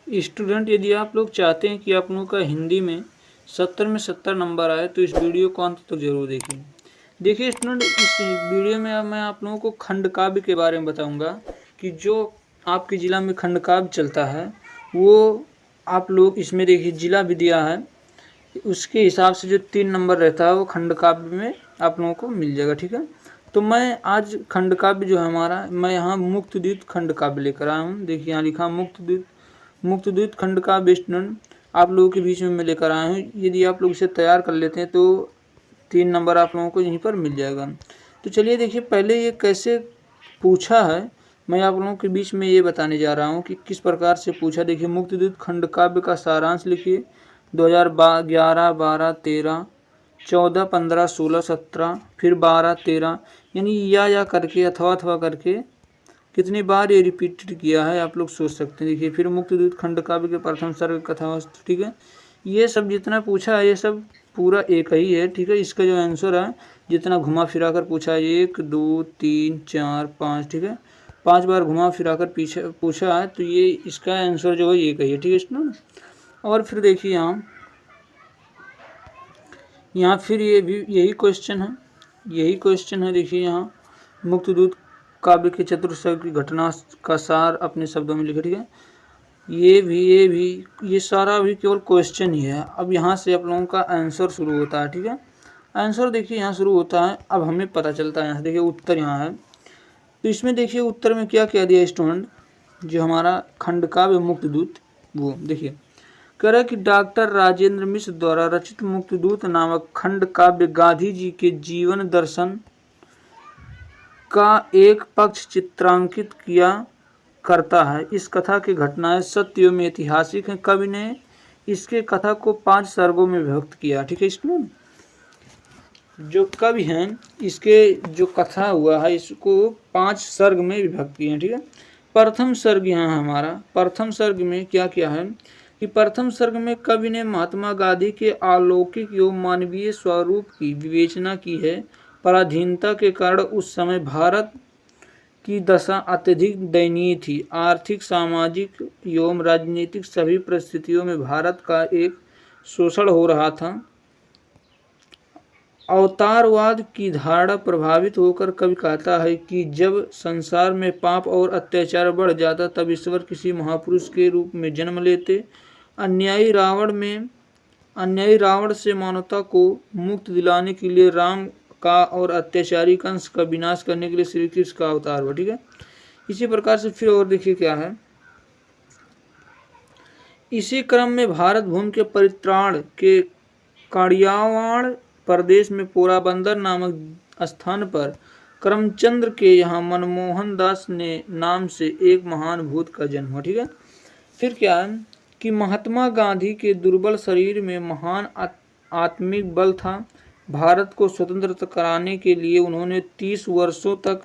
Student, यदि आप लोग चाहते हैं कि आप लोगों का हिंदी में 70 में 70 नंबर आए तो इस वीडियो को अंत तक जरूर देखिए। देखिए स्टूडेंट, इस वीडियो में अब मैं आप लोगों को खंड काव्य के बारे में बताऊंगा कि जो आपके ज़िला में खंड काव्य चलता है वो आप लोग इसमें देखिए ज़िला भी दिया है, उसके हिसाब से जो 3 नंबर रहता है वो खंड काव्य में आप लोगों को मिल जाएगा। ठीक है, तो मैं आज खंड काव्य जो है हमारा, मैं यहाँ मुक्तद्युत खंड काव्य लेकर आया हूँ। देखिए यहाँ लिखा मुक्तद्युत खंड काव्य स्टूडेंट आप लोगों के बीच में मैं लेकर आया हूँ। यदि आप लोग इसे तैयार कर लेते हैं तो 3 नंबर आप लोगों को यहीं पर मिल जाएगा। तो चलिए देखिए पहले ये कैसे पूछा है, मैं आप लोगों के बीच में ये बताने जा रहा हूँ कि किस प्रकार से पूछा। देखिए मुक्तद्युत खंड काव्य का सारांश लिखिए 2011, 12, 13, 14, 15, 16, 17, फिर 12, 13, यानी या करके अथवा करके कितनी बार ये रिपीटेड किया है आप लोग सोच सकते हैं। देखिए फिर मुक्तद्युत खंड काव्य के प्रथम सर्ग कथावस्तु। ठीक है, ये सब जितना पूछा है ये सब पूरा एक ही है। ठीक है, इसका जो आंसर है जितना घुमा फिरा कर पूछा है 1, 2, 3, 4, 5, ठीक है 5 बार घुमा फिरा कर पीछे पूछा है, तो ये इसका आंसर जो है एक ही है। ठीक है स्टूडेंट, और फिर देखिए यहाँ फिर ये भी यही क्वेश्चन है। देखिए यहाँ मुक्तद्युत काव्य के चतुर्सर्ग की घटना का सार अपने शब्दों में लिखे। ठीक है, ये सारा भी केवल क्वेश्चन ही है। अब यहाँ से आप लोगों का आंसर शुरू होता है। ठीक है, आंसर देखिए यहाँ शुरू होता है, अब हमें पता चलता है यहाँ देखिए उत्तर यहाँ है। तो इसमें देखिए उत्तर में क्या कह दिया स्टूडेंट, जो हमारा खंड काव्य मुक्तद्युत, वो देखिए कह रहा है कि डॉक्टर राजेंद्र मिश्र द्वारा रचित मुक्तद्युत नामक खंड काव्य गांधी जी के जीवन दर्शन का एक पक्ष चित्रांकित किया करता है। इस कथा की घटनाएं सत्य एवं ऐतिहासिक हैं। कवि ने इसके कथा को 5 सर्गों में विभक्त किया। ठीक है स्टूडेंट, जो कवि हैं इसके जो कथा हुआ है इसको 5 सर्ग में विभक्त किए हैं। ठीक है, प्रथम सर्ग यहाँ हमारा प्रथम सर्ग में क्या किया है कि प्रथम सर्ग में कवि ने महात्मा गांधी के अलौकिक एवं मानवीय स्वरूप की विवेचना की है। पराधीनता के कारण उस समय भारत की दशा अत्यधिक दयनीय थी। आर्थिक, सामाजिक एवं राजनीतिक सभी परिस्थितियों में भारत का एक शोषण हो रहा था। अवतारवाद की धारणा प्रभावित होकर कवि कहता है कि जब संसार में पाप और अत्याचार बढ़ जाता तब ईश्वर किसी महापुरुष के रूप में जन्म लेते। अन्यायी रावण से मानवता को मुक्ति दिलाने के लिए राम का और अत्याचारी कंस का विनाश करने के लिए श्री कृष्ण का अवतार हुआ। ठीक है, इसी प्रकार से फिर और देखिए क्या है, इसी क्रम में भारत भूमि के परित्राण के काड़ियावाड़ प्रदेश में पोराबंदर नामक स्थान पर करमचंद्र के यहाँ मनमोहन दास ने नाम से एक महान भूत का जन्म हुआ। ठीक है, फिर क्या है कि महात्मा गांधी के दुर्बल शरीर में महान आत्मिक बल था। भारत को स्वतंत्र कराने के लिए उन्होंने 30 वर्षों तक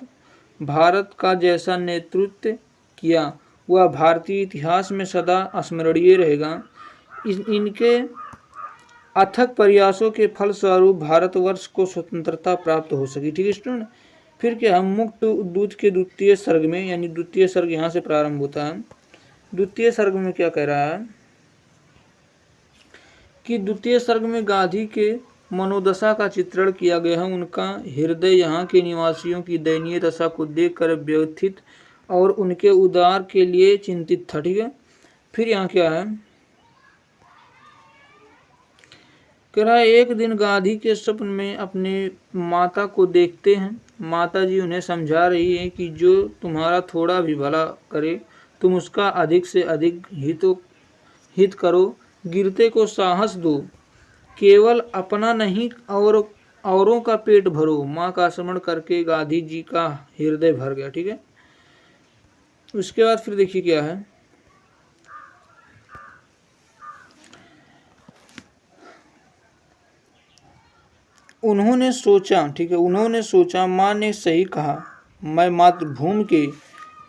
भारत का जैसा नेतृत्व किया वह भारतीय इतिहास में सदा स्मरणीय रहेगा। इनके अथक प्रयासों के फलस्वरूप भारतवर्ष को स्वतंत्रता प्राप्त हो सकी। ठीक है स्टूडेंट, फिर क्या हम मुक्तद्युत के द्वितीय सर्ग में, यानी द्वितीय सर्ग यहाँ से प्रारंभ होता है। द्वितीय सर्ग में क्या कह रहा है कि द्वितीय सर्ग में गांधी के मनोदशा का चित्रण किया गया है। उनका हृदय यहाँ के निवासियों की दयनीय दशा को देखकर व्यथित और उनके उद्धार के लिए चिंतित था। ठीक है, फिर यहाँ क्या है कह रहा है, एक दिन गांधी के स्वप्न में अपने माता को देखते हैं। माता जी उन्हें समझा रही है कि जो तुम्हारा थोड़ा भी भला करे तुम उसका अधिक से अधिक हित करो। गिरते को साहस दो, केवल अपना नहीं और औरों का पेट भरो। माँ का स्मरण करके गांधी जी का हृदय भर गया। ठीक है, उसके बाद फिर देखिए क्या है, उन्होंने सोचा। ठीक है, उन्होंने सोचा माँ ने सही कहा, मैं मातृभूमि के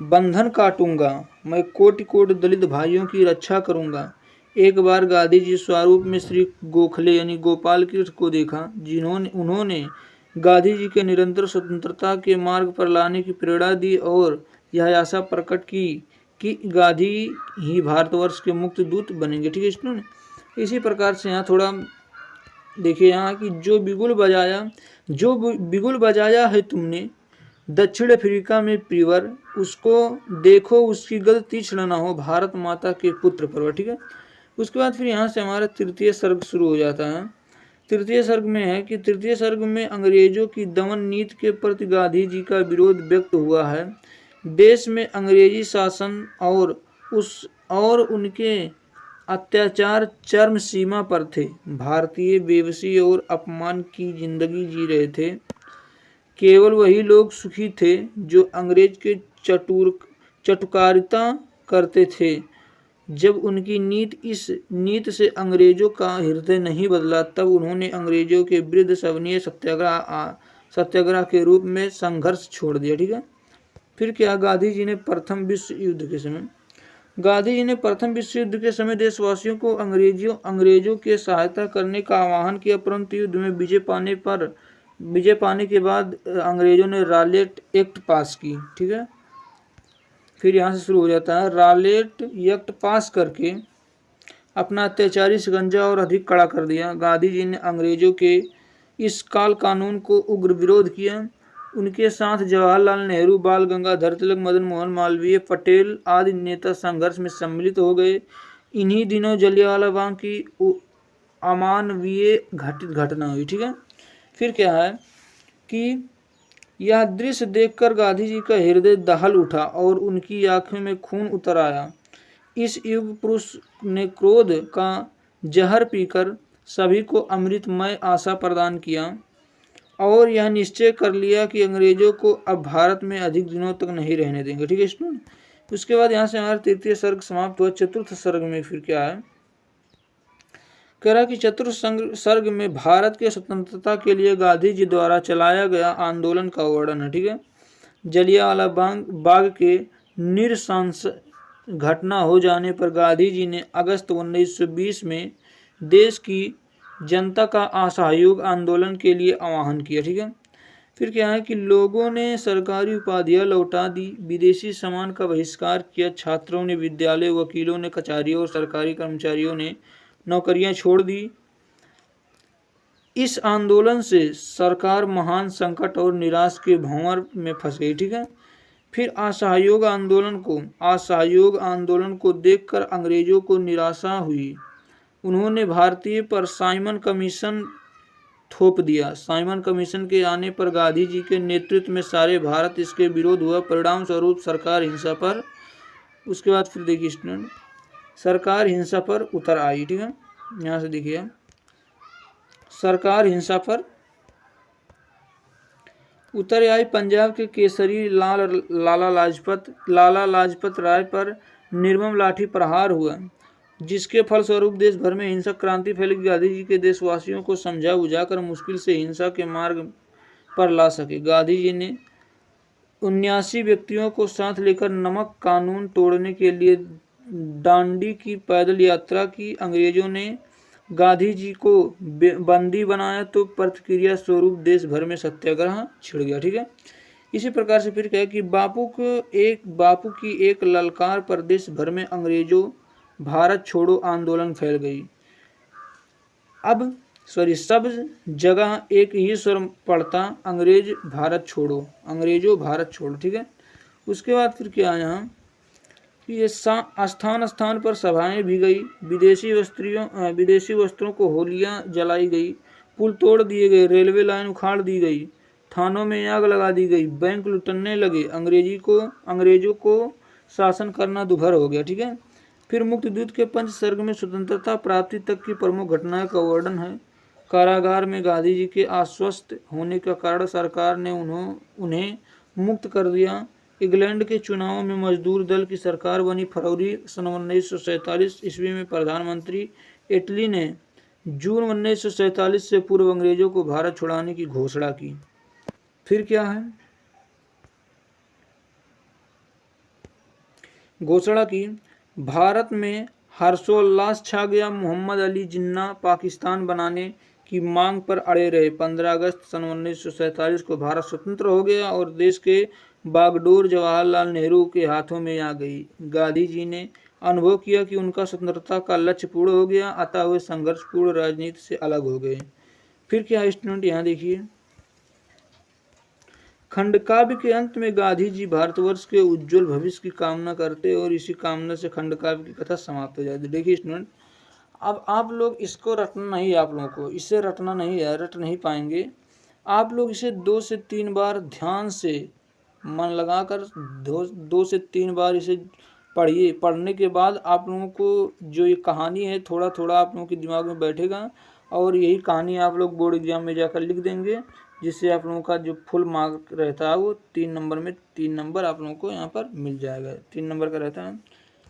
बंधन काटूंगा, मैं कोटि कोटि दलित भाइयों की रक्षा करूंगा। एक बार गांधी जी स्वरूप में श्री गोखले यानी गोपाल कृष्ण को देखा, उन्होंने गांधी जी के निरंतर स्वतंत्रता के मार्ग पर लाने की प्रेरणा दी और यह आशा प्रकट की कि गांधी ही भारतवर्ष के मुक्त दूत बनेंगे। ठीक है स्टूडेंट, इसी प्रकार से यहाँ थोड़ा देखिए यहाँ कि जो बिगुल बजाया है तुमने दक्षिण अफ्रीका में प्रियवर, उसको देखो उसकी गद तीक्ष्ण न हो भारत माता के पुत्र पर। ठीक है, उसके बाद फिर यहाँ से हमारा तृतीय सर्ग शुरू हो जाता है। तृतीय सर्ग में है कि तृतीय सर्ग में अंग्रेजों की दमन नीति के प्रति गांधी जी का विरोध व्यक्त हुआ है। देश में अंग्रेजी शासन और उनके अत्याचार चरम सीमा पर थे। भारतीय बेबसी और अपमान की जिंदगी जी रहे थे। केवल वही लोग सुखी थे जो अंग्रेज के चटुकारिता करते थे। जब उनकी इस नीति से अंग्रेजों का हृदय नहीं बदला, तब उन्होंने अंग्रेजों के विरुद्ध सविनय सत्याग्रह के रूप में संघर्ष छोड़ दिया। ठीक है, फिर क्या, गांधी जी ने प्रथम विश्व युद्ध के समय देशवासियों को अंग्रेजों के सहायता करने का आह्वान किया, परंतु युद्ध में विजय पाने के बाद अंग्रेजों ने रॉलेट एक्ट पास की। ठीक है, फिर यहाँ से शुरू हो जाता है। रॉलेट एक्ट पास करके अपना अत्याचारी शिकंजा और अधिक कड़ा कर दिया। गांधी जी ने अंग्रेजों के इस काल कानून को उग्र विरोध किया। उनके साथ जवाहरलाल नेहरू, बाल गंगाधर तिलक, मदन मोहन मालवीय, पटेल आदि नेता संघर्ष में सम्मिलित हो गए। इन्हीं दिनों जलियांवाला बाग की अमानवीय घटना हुई। ठीक है, फिर क्या है कि यह दृश्य देखकर गांधी जी का हृदय दहल उठा और उनकी आंखों में खून उतर आया। इस युग पुरुष ने क्रोध का जहर पीकर सभी को अमृतमय आशा प्रदान किया और यह निश्चय कर लिया कि अंग्रेजों को अब भारत में अधिक दिनों तक नहीं रहने देंगे। ठीक है स्टूडेंट, उसके बाद यहाँ से हमारा तृतीय सर्ग समाप्त हुआ। चतुर्थ सर्ग में फिर क्या है, कह रहा कि चतुर्थ सर्ग में भारत के स्वतंत्रता के लिए गांधी जी द्वारा चलाया गया आंदोलन का वर्णन है। ठीक है, जलियांवाला बाग के नृशंस घटना हो जाने पर गांधी जी ने अगस्त 1920 में देश की जनता का असहयोग आंदोलन के लिए आह्वान किया। ठीक है, फिर क्या है कि लोगों ने सरकारी उपाधियां लौटा दी, विदेशी सामान का बहिष्कार किया, छात्रों ने विद्यालय, वकीलों ने कचहरियों और सरकारी कर्मचारियों ने नौकरियां छोड़ दी। इस आंदोलन से सरकार महान संकट और निराश के भंवर में फंस गई। ठीक है, फिर असहयोग आंदोलन को देखकर अंग्रेजों को निराशा हुई। उन्होंने भारतीय पर साइमन कमीशन थोप दिया। साइमन कमीशन के आने पर गांधी जी के नेतृत्व में सारे भारत इसके विरोध हुआ। परिणाम स्वरूप सरकार हिंसा पर, उसके बाद फिर देखिए स्टूडेंट, सरकार हिंसा पर उतर आई। ठीक है, यहाँ से देखिए सरकार हिंसा पर उतर आई। पंजाब के केसरी लाला लाजपत राय पर निर्मम लाठी प्रहार हुआ, जिसके फलस्वरूप देश भर में हिंसक क्रांति फैली। गांधी जी के देशवासियों को समझा बुझाकर मुश्किल से हिंसा के मार्ग पर ला सके। गांधी जी ने 79 व्यक्तियों को साथ लेकर नमक कानून तोड़ने के लिए दांडी की पैदल यात्रा की। अंग्रेजों ने गांधी जी को बंदी बनाया तो प्रतिक्रिया स्वरूप देश भर में सत्याग्रह छिड़ गया। ठीक है, इसी प्रकार से फिर क्या है कि बापू की एक ललकार पर देश भर में अंग्रेजों भारत छोड़ो आंदोलन फैल गई। सब जगह एक ही स्वर पड़ता, अंग्रेजों भारत छोड़ो। ठीक है, उसके बाद फिर क्या है यहाँ कि ये स्थान स्थान पर सभाएं भी गई, विदेशी वस्त्रों को होलियां जलाई गई, पुल तोड़ दिए गए, रेलवे लाइन उखाड़ दी गई, थानों में आग लगा दी गई, बैंक लुटने लगे। अंग्रेजों को शासन करना दुभर हो गया। ठीक है, फिर मुक्त दूत के पंच सर्ग में स्वतंत्रता प्राप्ति तक की प्रमुख घटनाओं का वर्णन है। कारागार में गांधी जी के अस्वस्थ होने के कारण सरकार ने उन्हें मुक्त कर दिया। इंग्लैंड के चुनावों में मजदूर दल की सरकार बनी। फरवरी सन 1947 ईस्वी में प्रधानमंत्री एटली ने जून 1947 से पूर्व अंग्रेजों को भारत छुड़ाने की घोषणा की। फिर क्या है, घोषणा की भारत में हर्षोल्लास छा गया। मोहम्मद अली जिन्ना पाकिस्तान बनाने की मांग पर अड़े रहे। 15 अगस्त सन 1947 को भारत स्वतंत्र हो गया और देश के बागडोर जवाहरलाल नेहरू के हाथों में आ गई। गांधी जी ने अनुभव किया कि उनका स्वतंत्रता का लक्ष्य पूर्ण हो गया, अतः वे संघर्षपूर्ण राजनीति से अलग हो गए। फिर क्या स्टूडेंट, यहाँ देखिए, खंडकाव्य के अंत में गांधी जी भारतवर्ष के उज्जवल भविष्य की कामना करते और इसी कामना से खंडकाव्य की कथा समाप्त हो जाती। देखिए स्टूडेंट, अब आप लोग इसको रटना नहीं है, आप लोगों को इसे रटना नहीं है, रट नहीं पाएंगे। आप लोग इसे 2 से 3 बार ध्यान से मन लगाकर 2 से 3 बार इसे पढ़िए। पढ़ने के बाद आप लोगों को जो ये कहानी है थोड़ा थोड़ा आप लोगों के दिमाग में बैठेगा और यही कहानी आप लोग बोर्ड एग्जाम में जाकर लिख देंगे, जिससे आप लोगों का जो फुल मार्क रहता है वो 3 नंबर में 3 नंबर आप लोगों को यहाँ पर मिल जाएगा, 3 नंबर का रहता है।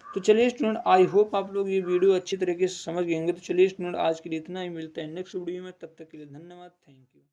तो चलिए स्टूडेंट, आई होप आप लोग ये वीडियो अच्छी तरीके से समझ गएंगे। तो चलिए स्टूडेंट, आज के लिए इतना ही, मिलते हैं नेक्स्ट वीडियो में, तब तक के लिए धन्यवाद, थैंक यू।